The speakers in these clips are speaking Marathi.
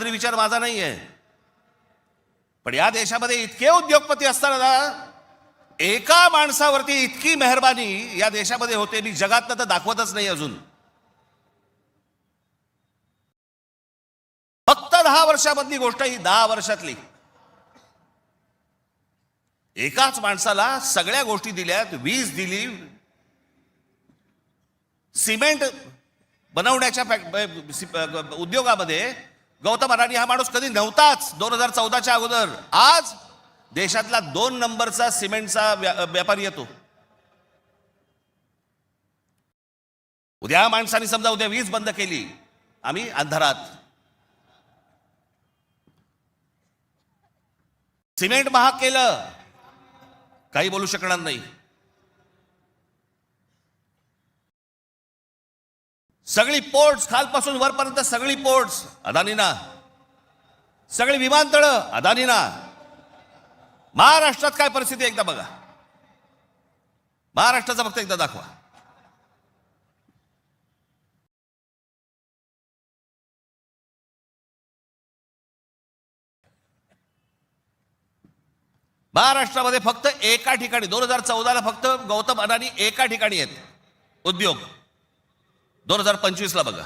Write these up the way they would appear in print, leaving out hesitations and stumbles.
अर्थमंत्री विचार माझा नाही आहे, पण या देशामध्ये इतके उद्योगपती असताना ना एका माणसावरती इतकी मेहरबानी या देशामध्ये होते मी जगातनं तर दाखवतच नाही अजून. फक्त 10 वर्षामधली गोष्ट ही, 10 वर्षातली. एकाच माणसाला सगळ्या गोष्टी दिल्यात, वीज दिली, सिमेंट बनवण्याच्या उद्योगामध्ये गौतम अडाणी हा माणूस कधी नव्हताच 2014च्या अगोदर. आज देशातला 2 नंबरचा सिमेंटचा व्यापारी येतो. उद्या माणसाने समजा उद्या वीज बंद केली, आम्ही अंधारात. सिमेंट महाग केलं, काही बोलू शकणार नाही. सगळी पोर्ट्स खालपासून वरपर्यंत सगळी पोर्ट्स अदानीना, सगळी विमानतळं अदानीना. महाराष्ट्रात काय परिस्थिती एकदा बघा, महाराष्ट्राचा फक्त एकदा दाखवा. महाराष्ट्रामध्ये फक्त एका ठिकाणी 2014ला फक्त गौतम अडाणी एका ठिकाणी आहेत उद्योग. 2025ला बघा,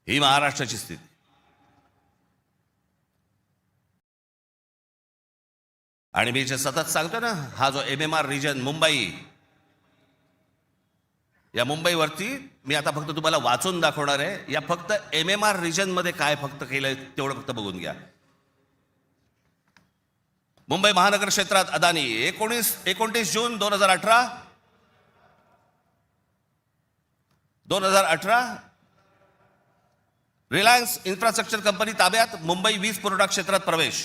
ही महाराष्ट्राची स्थिती. आणि मी जे सतत सांगतो ना, हा जो MMR रिजन मुंबई, या मुंबईवरती मी आता फक्त तुम्हाला वाचून दाखवणार आहे. या फक्त MMR रिजन मध्ये काय फक्त केलंय तेवढं फक्त बघून घ्या. मुंबई महानगर क्षेत्रात अदानी 29 जून 2018 रिलायन्स इन्फ्रास्ट्रक्चर कंपनी ताब्यात मुंबई वीज पुरवठा क्षेत्रात प्रवेश.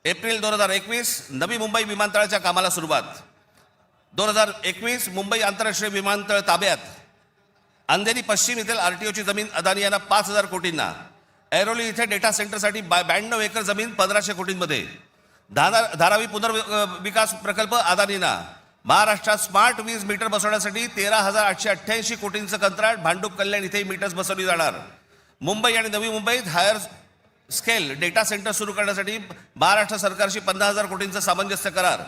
एप्रिल 2021 नवी मुंबई विमानतळाच्या कामाला सुरुवात. 2021 मुंबई आंतरराष्ट्रीय विमानतळ ताब्यात. अंधेरी पश्चिम येथील RTOची जमीन अदानी यांना 5,000 कोटींना. ऐरोली इथे डेटा सेंटरसाठी 92 एकर जमीन 1,500 कोटींमध्ये. धारावी पुनर्विकास प्रकल्प अदानींना. महाराष्ट्रात स्मार्ट वीज मीटर बसवण्यासाठी 13,888 कोटींचं कंत्राट. भांडूप कल्याण इथे मीटर्स बसवली जाणार. मुंबई आणि नवी मुंबईत हायर स्केल डेटा सेंटर सुरू करण्यासाठी महाराष्ट्र सरकारशी 50,000 कोटींचा सामंजस्य करार.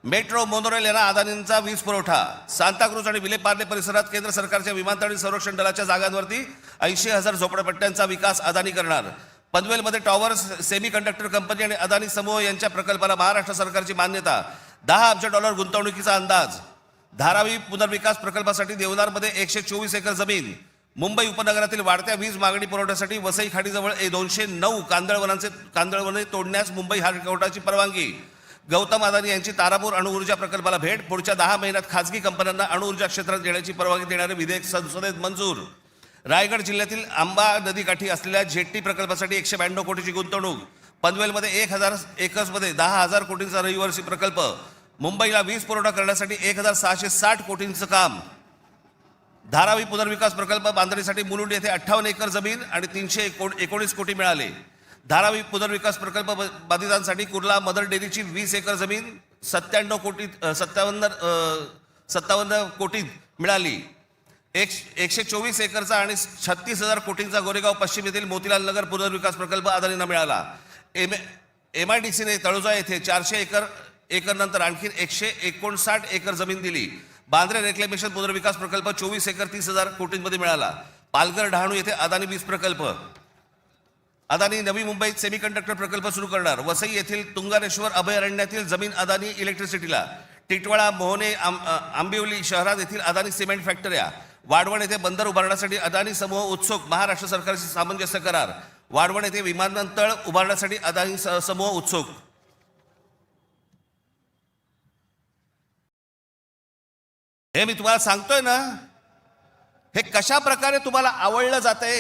मेट्रो मोनोरेल यांना अदानींचा वीज पुरवठा. सांताक्रूज आणि विलेपार्ले परिसरात केंद्र सरकारच्या विमानतळ आणि संरक्षण दलाच्या जागांवरती 80,000 झोपडपट्ट्यांचा विकास अदानी करणार. पनवेलमध्ये टॉवर्स सेमी कंडक्टर कंपनी आणि अदानी समूह यांच्या प्रकल्पाला महाराष्ट्र सरकारची मान्यता. $10 अब्ज गुंतवणुकीचा अंदाज. धारावी पुनर्विकास प्रकल्पासाठी देवनारमध्ये 124 एकर जमीन. मुंबई उपनगरातील वाढत्या वीज मागणी पुरवठ्यासाठी वसई खाडीजवळ 209 कांदळवने तोडण्यास मुंबई हायकोर्टाची परवानगी. गौतम अदानी यांची तारापूर अणुऊर्जा प्रकल्पाला भेट. पुढच्या 10 महिन्यात खासगी कंपन्यांना अणुऊर्जा क्षेत्रात येण्याची परवानगी देणारे विधेयक संसदेत मंजूर. रायगड जिल्ह्यातील आंबा नदीकाठी असलेल्या जेट्टी प्रकल्पासाठी 192 कोटीची गुंतवणूक. पनवेलमध्ये 1,000 एकर्समध्ये 10,000 कोटींचा रहिवासी प्रकल्प. मुंबईला वीज पुरवठा करण्यासाठी 1,660 कोटींचं काम. धारावी पुनर्विकास प्रकल्प बांधणीसाठी मुलुंड येथे 58 एकर जमीन आणि 319 कोटी मिळाले. धारावी पुनर्विकास प्रकल्प बाधितांसाठी कुर्ला मदर डेअरीची 20 एकर जमीन 57 कोटीत मिळाली. 124 एकरचा आणि 36,000 कोटींचा गोरेगाव पश्चिम येथील मोतीलाल नगर पुनर्विकास प्रकल्प अदानींना मिळाला. MIDCने तळोजा येथे 400 एकर नंतर आणखी 159 एकर जमीन दिली. बांद्रे रेक्लेमेशन पुनर्विकास प्रकल्प 24 एकर 30,000 कोटींमध्ये मिळाला. पालघर डहाणू येथे अदानी वीज प्रकल्प. अदानी नवी मुंबईत सेमीकंडक्टर प्रकल्प सुरू करणार. वसई येथील तुंगारेश्वर अभयारण्यातील जमीन अदानी इलेक्ट्रिसिटीला. टिटवाळा मोहने आंबिवली शहरात येथील अदानी सिमेंट फॅक्टऱ्या. वाढवण येथे बंदर उभारण्यासाठी अदानी समूह उत्सुक. महाराष्ट्र सरकारशी सामंजस्य करार. वाढवण येथे विमानतळ उभारण्यासाठी अदानी समूह उत्सुक. हे मी तुम्हाला सांगतोय ना, हे कशा प्रकारे तुम्हाला आवडलं जातंय